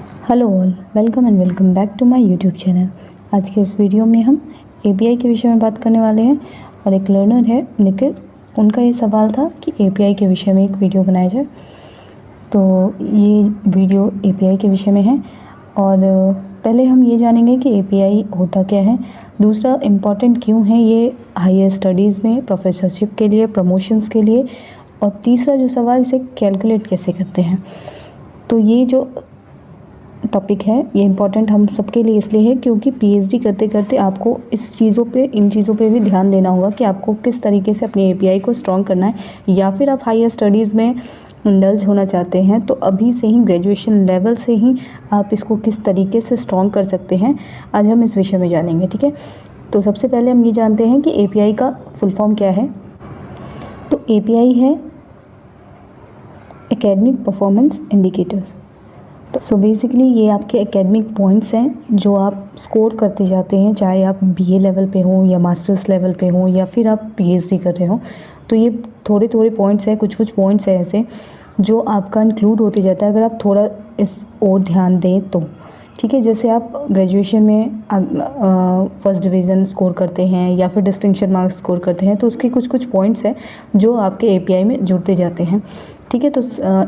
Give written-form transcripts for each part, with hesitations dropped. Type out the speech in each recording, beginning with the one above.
Hello all, welcome and welcome back to my YouTube channel. आज के इस video में हम एपीआई के विषय में बात करने वाले हैं और एक लर्नर है निखिल, उनका ये सवाल था कि एपीआई के विषय में एक वीडियो बनाया जाए। तो ये वीडियो एपीआई के विषय में है और पहले हम ये जानेंगे कि एपीआई होता क्या है, दूसरा इम्पॉर्टेंट क्यों है ये हायर स्टडीज़ में, प्रोफेसरशिप के लिए, प्रमोशंस के लिए, और तीसरा जो सवाल, इसे कैलकुलेट कैसे करते हैं। तो ये जो टॉपिक है ये इम्पॉर्टेंट हम सबके लिए इसलिए है क्योंकि पीएचडी करते करते आपको इन चीज़ों पे भी ध्यान देना होगा कि आपको किस तरीके से अपनी एपीआई को स्ट्रॉन्ग करना है, या फिर आप हायर स्टडीज़ में इंडल्ज होना चाहते हैं तो अभी से ही ग्रेजुएशन लेवल से ही आप इसको किस तरीके से स्ट्रॉन्ग कर सकते हैं, आज हम इस विषय में जानेंगे। ठीक है, तो सबसे पहले हम ये जानते हैं कि एपीआई का फुल फॉर्म क्या है। तो एपीआई है academic performance indicators. So basically ये आपके एकेडमिक पॉइंट्स हैं जो आप स्कोर करते जाते हैं, चाहे आप बीए लेवल पे हों या मास्टर्स लेवल पे हों या फिर आप पीएचडी कर रहे हो। तो ये थोड़े थोड़े पॉइंट्स हैं, कुछ कुछ पॉइंट्स हैं ऐसे जो आपका इंक्लूड होते जाता है अगर आप थोड़ा इस और ध्यान दें तो। ठीक है, जैसे आप ग्रेजुएशन में फर्स्ट डिवीज़न स्कोर करते हैं या फिर डिस्टिंक्शन मार्क्स स्कोर करते हैं तो उसके कुछ कुछ पॉइंट्स हैं जो आपके एपीआई में जुड़ते जाते हैं। ठीक है, तो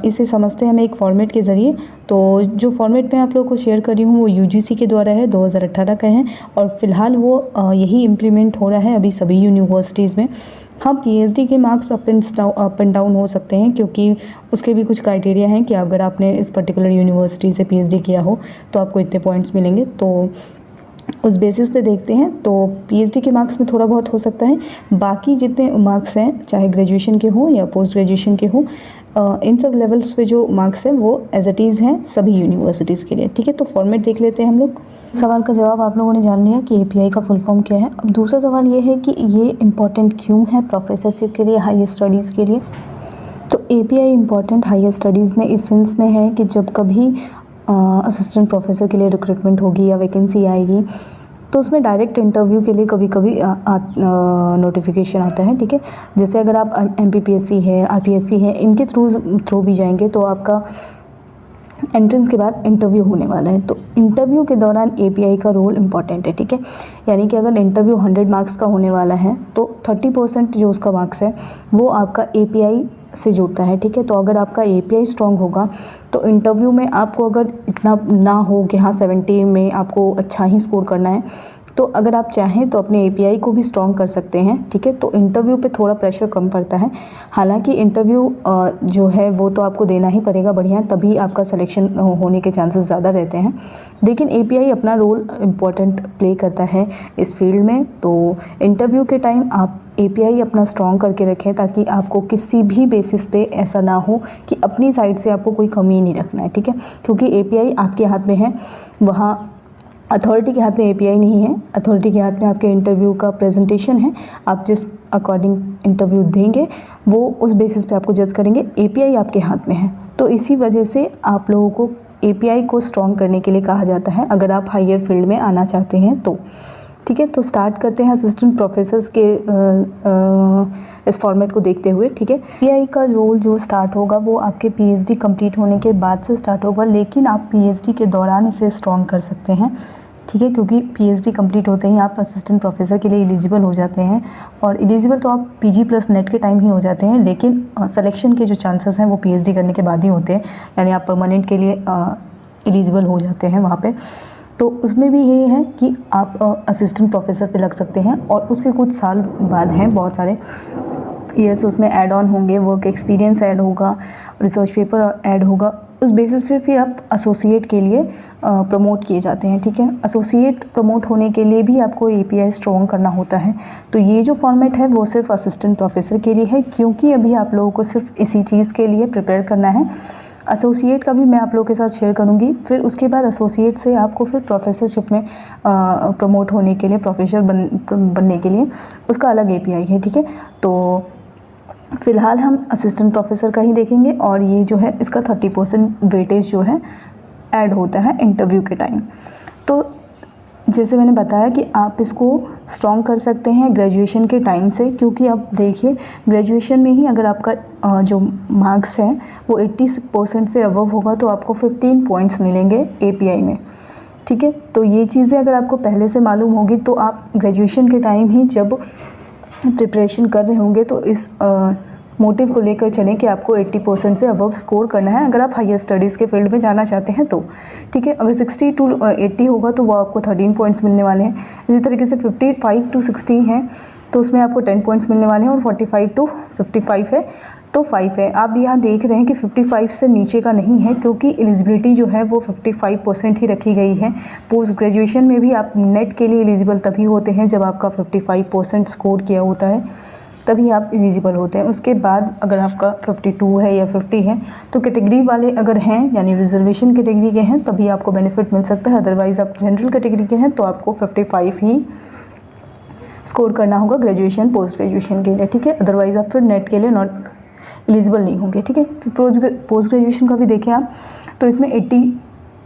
इसे समझते हैं हम एक फॉर्मेट के ज़रिए। तो जो फॉर्मेट मैं आप लोगों को शेयर कर रही हूँ वो यूजीसी के द्वारा है, 2018 का है और फिलहाल वो यही इम्प्लीमेंट हो रहा है अभी सभी यूनिवर्सिटीज़ में। हाँ, पीएचडी के मार्क्स अप एंड डाउन हो सकते हैं क्योंकि उसके भी कुछ क्राइटेरिया हैं कि अगर आपने इस पर्टिकुलर यूनिवर्सिटी से पीएचडी किया हो तो आपको इतने पॉइंट्स मिलेंगे, तो उस बेसिस पे देखते हैं। तो पीएचडी के मार्क्स में थोड़ा बहुत हो सकता है, बाकी जितने मार्क्स हैं चाहे ग्रेजुएशन के हों या पोस्ट ग्रेजुएशन के हों, इन सब लेवल्स पे जो मार्क्स हैं वो एज इट इज़ हैं सभी यूनिवर्सिटीज़ के लिए। ठीक है, तो फॉर्मेट देख लेते हैं हम लोग। सवाल का जवाब आप लोगों ने जान लिया कि एपीआई का फुल फॉर्म क्या है। अब दूसरा सवाल ये है कि ये इम्पॉर्टेंट क्यों है प्रोफेसरशिप के लिए, हायर स्टडीज़ के लिए। तो एपीआई इम्पॉर्टेंट हायर स्टडीज़ में इस सेंस में है कि जब कभी असिस्टेंट प्रोफेसर के लिए रिक्रूटमेंट होगी या वैकेंसी आएगी तो उसमें डायरेक्ट इंटरव्यू के लिए कभी कभी नोटिफिकेशन आता है। ठीक है, जैसे अगर आप एमपीपीएससी है, आरपीएससी है, इनके थ्रू भी जाएंगे तो आपका एंट्रेंस के बाद इंटरव्यू होने वाला है। तो इंटरव्यू के दौरान एपीआई का रोल इम्पॉर्टेंट है। ठीक है, यानी कि अगर इंटरव्यू 100 मार्क्स का होने वाला है तो 30% जो उसका मार्क्स है वो आपका एपीआई से जुड़ता है। ठीक है, तो अगर आपका एपीआई स्ट्रॉन्ग होगा तो इंटरव्यू में आपको अगर इतना ना हो कि हाँ 70 में आपको अच्छा ही स्कोर करना है, तो अगर आप चाहें तो अपने एपीआई को भी स्ट्रॉन्ग कर सकते हैं। ठीक है, तो इंटरव्यू पे थोड़ा प्रेशर कम पड़ता है। हालांकि इंटरव्यू जो है वो तो आपको देना ही पड़ेगा बढ़िया, तभी आपका सिलेक्शन होने के चांसेस ज़्यादा रहते हैं, लेकिन एपीआई अपना रोल इम्पॉर्टेंट प्ले करता है इस फील्ड में। तो इंटरव्यू के टाइम आप एपीआई अपना स्ट्रॉन्ग करके रखें ताकि आपको किसी भी बेसिस पे ऐसा ना हो कि अपनी साइड से आपको कोई कमी नहीं रखना है। ठीक है, क्योंकि एपीआई आपके हाथ में है, वहाँ अथॉरिटी के हाथ में एपीआई नहीं है। अथॉरिटी के हाथ में आपके इंटरव्यू का प्रेजेंटेशन है, आप जिस अकॉर्डिंग इंटरव्यू देंगे वो उस बेसिस पे आपको जज करेंगे। एपीआई आपके हाथ में है, तो इसी वजह से आप लोगों को एपीआई को स्ट्रॉन्ग करने के लिए कहा जाता है अगर आप हायर फील्ड में आना चाहते हैं तो। ठीक है, तो स्टार्ट करते हैं असिस्टेंट प्रोफेसर्स के इस फॉर्मेट को देखते हुए। ठीक है, एपीआई का रोल जो स्टार्ट होगा वो आपके पीएचडी कंप्लीट होने के बाद से स्टार्ट होगा, लेकिन आप पीएचडी के दौरान इसे स्ट्रॉन्ग कर सकते हैं। ठीक है, क्योंकि पीएचडी कंप्लीट होते ही आप असिस्टेंट प्रोफेसर के लिए एलिजिबल हो जाते हैं, और एलिजिबल तो आप पीजी प्लस नेट के टाइम ही हो जाते हैं, लेकिन सिलेक्शन के जो चांसेस हैं वो पीएचडी करने के बाद ही होते हैं, यानी आप परमानेंट के लिए एलिजिबल हो जाते हैं वहाँ पे। तो उसमें भी यही है कि आप असिस्टेंट प्रोफेसर पे लग सकते हैं और उसके कुछ साल बाद हैं बहुत सारे ईयर्स उसमें ऐड ऑन होंगे, वर्क एक्सपीरियंस ऐड होगा, रिसर्च पेपर ऐड होगा, उस बेसिस पे फिर आप एसोसिएट के लिए प्रमोट किए जाते हैं। ठीक है, एसोसिएट प्रमोट होने के लिए भी आपको एपीआई स्ट्रॉन्ग करना होता है। तो ये जो फॉर्मेट है वो सिर्फ असिस्टेंट प्रोफेसर के लिए है, क्योंकि अभी आप लोगों को सिर्फ इसी चीज़ के लिए प्रिपेयर करना है। एसोसिएट का भी मैं आप लोगों के साथ शेयर करूंगी, फिर उसके बाद एसोसिएट से आपको फिर प्रोफेसरशिप में प्रमोट होने के लिए, प्रोफेसर बनने के लिए उसका अलग एपीआई है। ठीक है, तो फ़िलहाल हम असिस्टेंट प्रोफेसर का ही देखेंगे और ये जो है इसका 30% वेटेज जो है ऐड होता है इंटरव्यू के टाइम। तो जैसे मैंने बताया कि आप इसको स्ट्रॉन्ग कर सकते हैं ग्रेजुएशन के टाइम से, क्योंकि आप देखिए ग्रेजुएशन में ही अगर आपका जो मार्क्स है वो 80% से अबव होगा तो आपको 15 पॉइंट्स मिलेंगे API में, ठीक है। तो ये चीज़ें अगर आपको पहले से मालूम होगी तो आप ग्रेजुएशन के टाइम ही जब प्रिपरेशन कर रहे होंगे तो इस मोटिव को लेकर चलें कि आपको 80% से अबव स्कोर करना है अगर आप हायर स्टडीज़ के फील्ड में जाना चाहते हैं तो, ठीक है। अगर 60 to 80 होगा तो वो आपको 13 पॉइंट्स मिलने वाले हैं। इसी तरीके से 55 to 60 हैं तो उसमें आपको 10 पॉइंट्स मिलने वाले हैं, और 45 to 55 है तो 5 है। आप यहाँ देख रहे हैं कि 55 से नीचे का नहीं है, क्योंकि एलिजिबिलिटी जो है वो 55% ही रखी गई है। पोस्ट ग्रेजुएशन में भी आप नेट के लिए एलिजिबल तभी होते हैं जब आपका 55% स्कोर किया होता है, तभी आप एलिजिबल होते हैं। उसके बाद अगर आपका 52 है या 50 है तो कैटेगरी वाले अगर हैं, यानी रिजर्वेशन कैटेगरी के हैं, तभी आपको बेनिफिट मिल सकता है। अदरवाइज़ आप जनरल कैटेगरी के हैं तो आपको 55 ही स्कोर करना होगा ग्रेजुएशन पोस्ट ग्रेजुएशन के लिए, ठीक है। अदरवाइज़ आप फिर नेट के लिए नॉट एलिजिबल नहीं होंगे, ठीक है। फिर पोस्ट ग्रेजुएशन का भी देखें आप, तो इसमें 80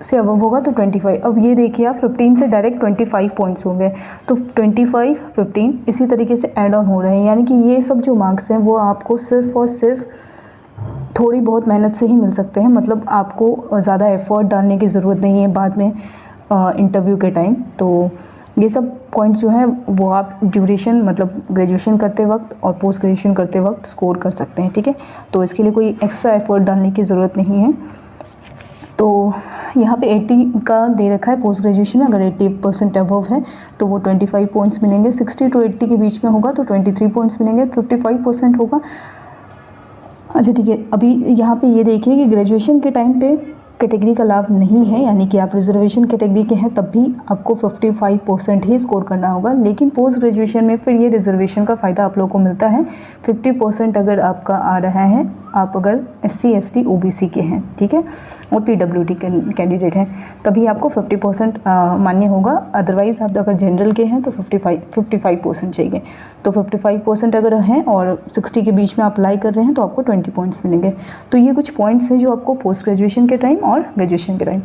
से अबव होगा तो 25। अब ये देखिए आप 15 से डायरेक्ट 25 पॉइंट्स होंगे, तो 25, 15 इसी तरीके से ऐड ऑन हो रहे हैं, यानी कि ये सब जो मार्क्स हैं वो आपको सिर्फ़ और सिर्फ थोड़ी बहुत मेहनत से ही मिल सकते हैं। मतलब आपको ज़्यादा एफर्ट डालने की ज़रूरत नहीं है बाद में इंटरव्यू के टाइम। तो ये सब पॉइंट्स जो हैं वो आप ड्यूरेशन मतलब ग्रेजुएशन करते वक्त और पोस्ट ग्रेजुएशन करते वक्त स्कोर कर सकते हैं, ठीक है। तो इसके लिए कोई एक्स्ट्रा एफर्ट डालने की ज़रूरत नहीं है। तो यहाँ पे 80 का दे रखा है पोस्ट ग्रेजुएशन में, अगर 80% अबव है तो वो 25 पॉइंट्स मिलेंगे। 60 to 80 के बीच में होगा तो 23 पॉइंट्स मिलेंगे। 55% होगा, अच्छा ठीक है। अभी यहाँ पे ये देखिए कि ग्रेजुएशन के टाइम पे कैटेगरी का लाभ नहीं है, यानी कि आप रिजर्वेशन कैटेगरी के हैं तब भी आपको 55% ही स्कोर करना होगा। लेकिन पोस्ट ग्रेजुएशन में फिर ये रिजर्वेशन का फ़ायदा आप लोगों को मिलता है। 50% अगर आपका आ रहा है, आप अगर SC ST OBC के हैं, ठीक है, और PWD कैंडिडेट हैं, तभी आपको 50% मान्य होगा। अदरवाइज़ आप अगर जनरल के हैं तो 55% चाहिए। तो 55% अगर हैं और 60 के बीच में अप्लाई कर रहे हैं तो आपको 20 पॉइंट्स मिलेंगे। तो ये कुछ पॉइंट्स हैं जो आपको पोस्ट ग्रेजुएशन के टाइम और ग्रेजुएशन के टाइम।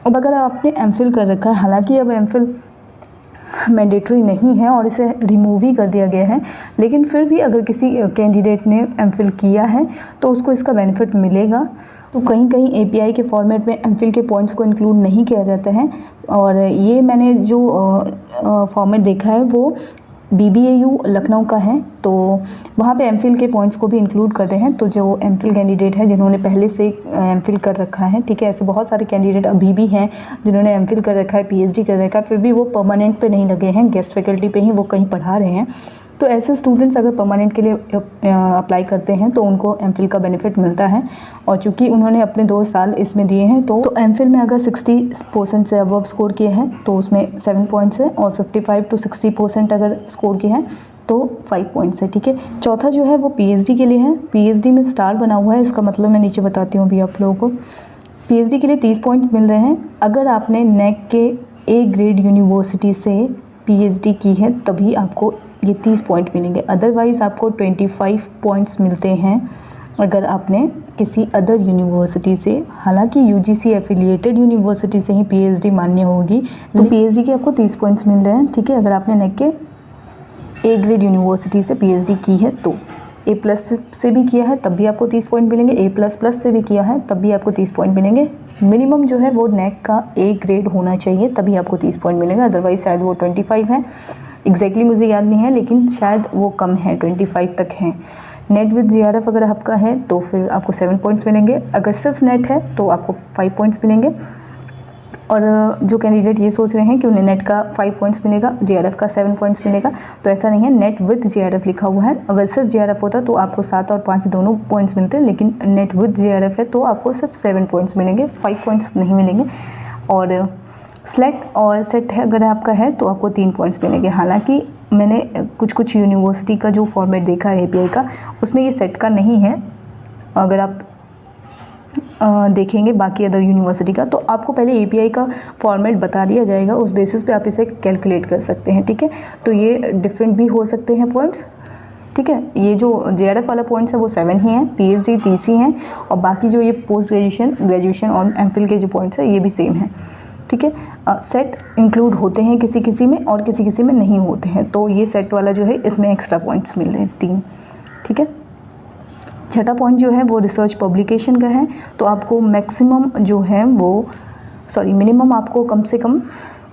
अब अगर आपने MPhil कर रखा है, हालांकि अब MPhil मैंडेटरी नहीं है और इसे रिमूव ही कर दिया गया है, लेकिन फिर भी अगर किसी कैंडिडेट ने MPhil किया है तो उसको इसका बेनिफिट मिलेगा। तो कहीं कहीं API के फॉर्मेट में MPhil के पॉइंट्स को इंक्लूड नहीं किया जाता है, और ये मैंने जो फॉर्मेट देखा है वो BBAU लखनऊ का है, तो वहाँ पे MPhil के पॉइंट्स को भी इंक्लूड कर रहे हैं। तो जो MPhil कैंडिडेट है जिन्होंने पहले से MPhil कर रखा है, ठीक है, ऐसे बहुत सारे कैंडिडेट अभी भी हैं जिन्होंने MPhil कर रखा है, PhD कर रखा है, फिर भी वो परमानेंट पे नहीं लगे हैं, गेस्ट फैकल्टी पे ही वो कहीं पढ़ा रहे हैं। तो ऐसे स्टूडेंट्स अगर परमानेंट के लिए अप्लाई करते हैं तो उनको MPhil का बेनिफिट मिलता है, और चूँकि उन्होंने अपने 2 साल इसमें दिए हैं तो MPhil में अगर 60% से अबव स्कोर किए हैं तो उसमें 7 पॉइंट्स है, और 55 to 60% अगर स्कोर किए हैं तो 5 पॉइंट्स है, ठीक है। चौथा जो है वो PhD के लिए है। PhD में स्टार बना हुआ है, इसका मतलब मैं नीचे बताती हूँ अभी आप लोगों को। PhD के लिए 30 पॉइंट मिल रहे हैं अगर आपने NAC के A ग्रेड यूनिवर्सिटी से PhD की है, तभी आपको ये 30 पॉइंट मिलेंगे। अदरवाइज़ आपको 25 पॉइंट्स मिलते हैं अगर आपने किसी अदर यूनिवर्सिटी से, हालांकि UGC एफिलिएटेड यूनिवर्सिटी से ही PhD मान्य होगी, तो PhD के आपको 30 पॉइंट्स मिल रहे हैं, ठीक है। अगर आपने NAC के A ग्रेड यूनिवर्सिटी से PhD की है तो A+ से भी किया है तब भी आपको 30 पॉइंट मिलेंगे, A++ से भी किया है तब भी आपको 30 पॉइंट मिलेंगे। मिनिमम जो है वो NAC का A ग्रेड होना चाहिए तभी आपको 30 पॉइंट मिलेगा, अदरवाइज़ शायद वो 25 है। एग्जैक्टली मुझे याद नहीं है, लेकिन शायद वो कम है, 25 तक है। नेट विद JRF अगर आपका है तो फिर आपको 7 पॉइंट्स मिलेंगे। अगर सिर्फ नेट है तो आपको 5 पॉइंट्स मिलेंगे। और जो कैंडिडेट ये सोच रहे हैं कि उन्हें नेट का 5 पॉइंट्स मिलेगा, JRF का 7 पॉइंट्स मिलेगा, तो ऐसा नहीं है। नेट विद JRF लिखा हुआ है। अगर सिर्फ JRF होता तो आपको 7 और 5 दोनों पॉइंट्स मिलते हैं, लेकिन नेट विद JRF है तो आपको सिर्फ 7 पॉइंट्स मिलेंगे, 5 पॉइंट्स नहीं मिलेंगे। और स्लेट और सेट है अगर आपका है तो आपको 3 पॉइंट्स मिलेंगे। हालांकि मैंने कुछ यूनिवर्सिटी का जो फॉर्मेट देखा है API का, उसमें ये सेट का नहीं है। अगर आप देखेंगे बाकी अदर यूनिवर्सिटी का, तो आपको पहले API का फॉर्मेट बता दिया जाएगा, उस बेसिस पे आप इसे कैलकुलेट कर सकते हैं, ठीक है। तो ये डिफरेंट भी हो सकते हैं पॉइंट्स, ठीक है। ये जो JRF वाला पॉइंट्स है वो 7 ही हैं, PhD 30 ही हैं, और बाकी जो ये पोस्ट ग्रेजुएशन और MPhil के जो पॉइंट्स है ये भी सेम है। ठीक है। सेट इंक्लूड होते हैं किसी किसी में और किसी किसी में नहीं होते हैं, तो ये सेट वाला जो है इसमें एक्स्ट्रा पॉइंट्स मिल रहे हैं 3, ठीक है। छठा पॉइंट जो है वो रिसर्च पब्लिकेशन का है, तो आपको मैक्सिमम जो है वो मिनिमम आपको कम से कम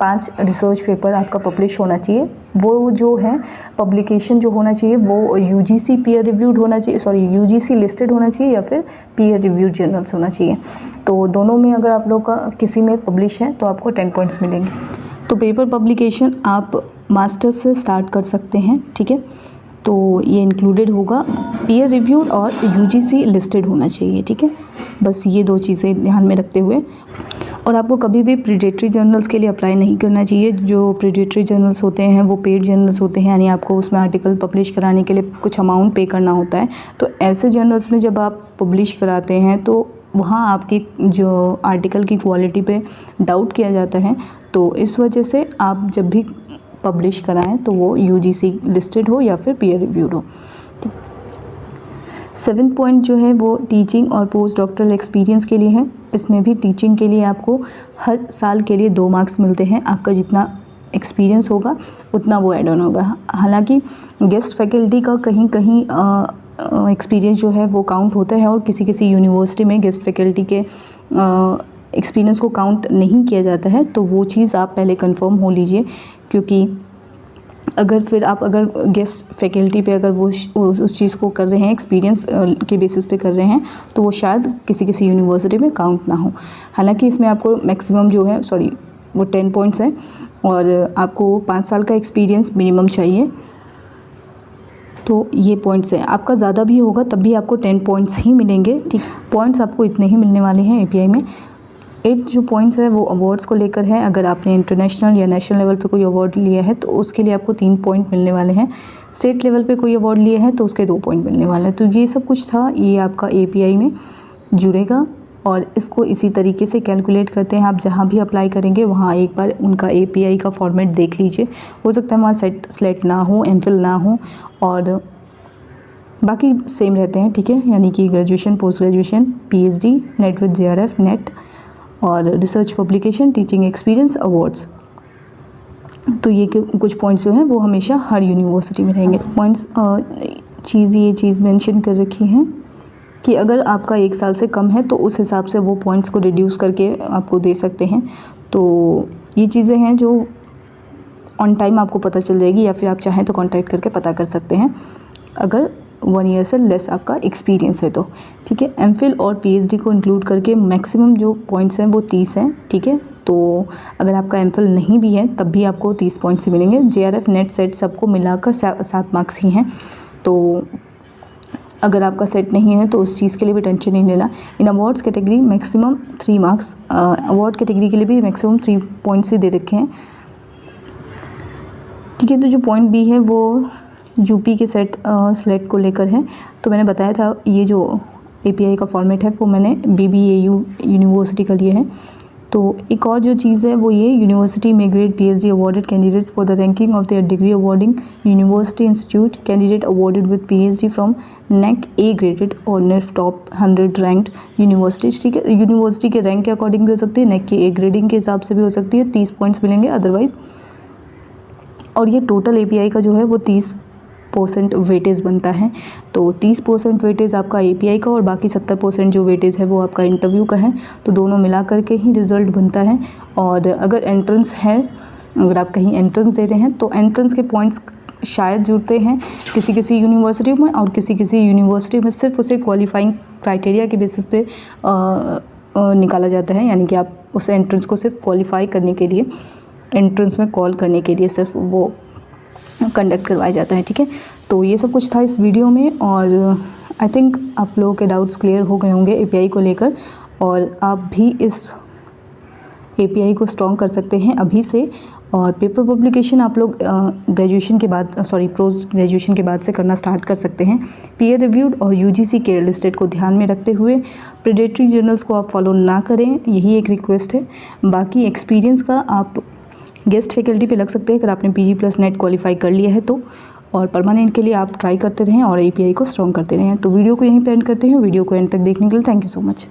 5 रिसर्च पेपर आपका पब्लिश होना चाहिए। वो जो है पब्लिकेशन जो होना चाहिए वो यूजीसी पीयर रिव्यूड होना चाहिए, यूजीसी लिस्टेड होना चाहिए या फिर पीयर रिव्यूड जर्नल्स होना चाहिए। तो दोनों में अगर आप लोग का किसी में पब्लिश है तो आपको 10 पॉइंट्स मिलेंगे। तो पेपर पब्लिकेशन आप मास्टर्स से स्टार्ट कर सकते हैं, ठीक है। तो ये इंक्लूडेड होगा, पीयर रिव्यूड और यूजीसी लिस्टेड होना चाहिए, ठीक है। बस ये 2 चीज़ें ध्यान में रखते हुए, और आपको कभी भी प्रीडेटरी जर्नल्स के लिए अप्लाई नहीं करना चाहिए। जो प्रीडेटरी जर्नल्स होते हैं वो पेड जर्नल्स होते हैं, यानी आपको उसमें आर्टिकल पब्लिश कराने के लिए कुछ अमाउंट पे करना होता है। तो ऐसे जर्नल्स में जब आप पब्लिश कराते हैं तो वहाँ आपकी जो आर्टिकल की क्वालिटी पे डाउट किया जाता है, तो इस वजह से आप जब भी पब्लिश कराएं तो वो यूजीसी लिस्टेड हो या फिर पीयर रिव्यूड हो। 7th पॉइंट जो है वो टीचिंग और पोस्ट डॉक्टरल एक्सपीरियंस के लिए है। इसमें भी टीचिंग के लिए आपको हर साल के लिए 2 मार्क्स मिलते हैं। आपका जितना एक्सपीरियंस होगा उतना वो ऐड ऑन होगा। हालांकि गेस्ट फैकल्टी का कहीं कहीं एक्सपीरियंस जो है वो काउंट होता है, और किसी किसी यूनिवर्सिटी में गेस्ट फैकल्टी के एक्सपीरियंस को काउंट नहीं किया जाता है। तो वो चीज़ आप पहले कंफर्म हो लीजिए, क्योंकि अगर गेस्ट फैकल्टी पे अगर वो उस चीज़ को कर रहे हैं, एक्सपीरियंस के बेसिस पे कर रहे हैं, तो वो शायद किसी यूनिवर्सिटी में काउंट ना हो। हालांकि इसमें आपको मैक्सिमम जो है वो 10 पॉइंट्स है, और आपको 5 साल का एक्सपीरियंस मिनिमम चाहिए। तो ये पॉइंट्स हैं। आपका ज़्यादा भी होगा तब भी आपको 10 पॉइंट्स ही मिलेंगे, ठीक। पॉइंट्स आपको इतने ही मिलने वाले हैं एपीआई में। 8 जो पॉइंट्स है वो अवार्ड्स को लेकर है। अगर आपने इंटरनेशनल या नेशनल लेवल पे कोई अवार्ड लिया है तो उसके लिए आपको 3 पॉइंट मिलने वाले हैं। स्टेट लेवल पे कोई अवार्ड लिया है तो उसके 2 पॉइंट मिलने वाले हैं। तो ये सब कुछ था, ये आपका एपीआई में जुड़ेगा, और इसको इसी तरीके से कैलकुलेट करते हैं। आप जहाँ भी अप्लाई करेंगे वहाँ एक बार उनका एपीआई का फॉर्मेट देख लीजिए। हो सकता है वहाँ स्लेट ना हो, एमफिल ना हो, और बाकी सेम रहते हैं, ठीक है। यानी कि graduation, post graduation, PhD, NET with JRF, NET, और research publication, teaching experience, awards. तो ये कुछ पॉइंट्स जो हैं वो हमेशा हर यूनिवर्सिटी में रहेंगे। पॉइंट्स ये चीज़ मेंशन कर रखी हैं कि अगर आपका 1 साल से कम है तो उस हिसाब से वो पॉइंट्स को रिड्यूस करके आपको दे सकते हैं। तो ये चीज़ें हैं जो ऑन टाइम आपको पता चल जाएगी, या फिर आप चाहें तो कॉन्टैक्ट करके पता कर सकते हैं अगर 1 ईयर से लेस आपका एक्सपीरियंस है तो, ठीक है। एमफिल और पीएचडी को इंक्लूड करके मैक्सिमम जो पॉइंट्स हैं वो 30 हैं, ठीक है। तो अगर आपका एमफिल नहीं भी है तब भी आपको 30 पॉइंट्स ही मिलेंगे। जेआरएफ, नेट, सेट सबको मिलाकर 7 मार्क्स ही हैं। तो अगर आपका सेट नहीं है तो उस चीज़ के लिए भी टेंशन नहीं लेना। इन awards category maximum 3 marks, award category के लिए भी मैक्सिमम 3 पॉइंट्स ही दे रखे हैं, ठीक है। तो जो पॉइंट बी है वो यूपी के स्लेट को लेकर है। तो मैंने बताया था ये जो एपीआई का फॉर्मेट है वो मैंने बीबीएयू यूनिवर्सिटी का लिया है। तो एक और जो चीज़ है वो ये, यूनिवर्सिटी में grade PhD awarded candidates for the ranking of their degree awarding university institute candidate awarded with PhD from neck A graded और नेफ टॉप 100 रैंक्ड यूनिवर्सिटीज, ठीक है। यूनिवर्सिटी के रैंक के अकॉर्डिंग भी हो सकती है, नेक के ए ग्रेडिंग के हिसाब से भी हो सकती है। 30 पॉइंट्स मिलेंगे अदरवाइज। और ये टोटल एपीआई का जो है वो 30% वेटेज बनता है। तो 30% वेटेज आपका एपीआई का, और बाकी 70% जो वेटेज है वो आपका इंटरव्यू का है। तो दोनों मिला करके ही रिज़ल्ट बनता है। और अगर एंट्रेंस है, अगर आप कहीं एंट्रेंस दे रहे हैं तो एंट्रेंस के पॉइंट्स शायद जुड़ते हैं किसी यूनिवर्सिटी में, और किसी यूनिवर्सिटी में सिर्फ उसे क्वालिफाइंग क्राइटेरिया के बेसिस पे निकाला जाता है। यानी कि आप उस एंट्रेंस को सिर्फ क्वालिफाई करने के लिए, एंट्रेंस में कॉल करने के लिए सिर्फ वो कंडक्ट करवाया जाता है, ठीक है। तो ये सब कुछ था इस वीडियो में, और आई थिंक आप लोगों के डाउट्स क्लियर हो गए होंगे एपीआई को लेकर, और आप भी इस एपीआई को स्ट्रॉन्ग कर सकते हैं अभी से। और पेपर पब्लिकेशन आप लोग ग्रेजुएशन के बाद, पोस्ट ग्रेजुएशन के बाद से करना स्टार्ट कर सकते हैं। पीयर रिव्यूड और यूजीसी के लिस्टेड को ध्यान में रखते हुए प्रीडेटरी जर्नल्स को आप फॉलो ना करें, यही एक रिक्वेस्ट है। बाकी एक्सपीरियंस का आप गेस्ट फैकल्टी पे लग सकते हैं अगर आपने पीजी प्लस नेट क्वालिफाई कर लिया है तो, और परमानेंट के लिए आप ट्राई करते रहें और एपीआई को स्ट्रॉन्ग करते रहें। तो वीडियो को यहीं पे एंड करते हैं। वीडियो को एंड तक देखने के लिए थैंक यू सो मच।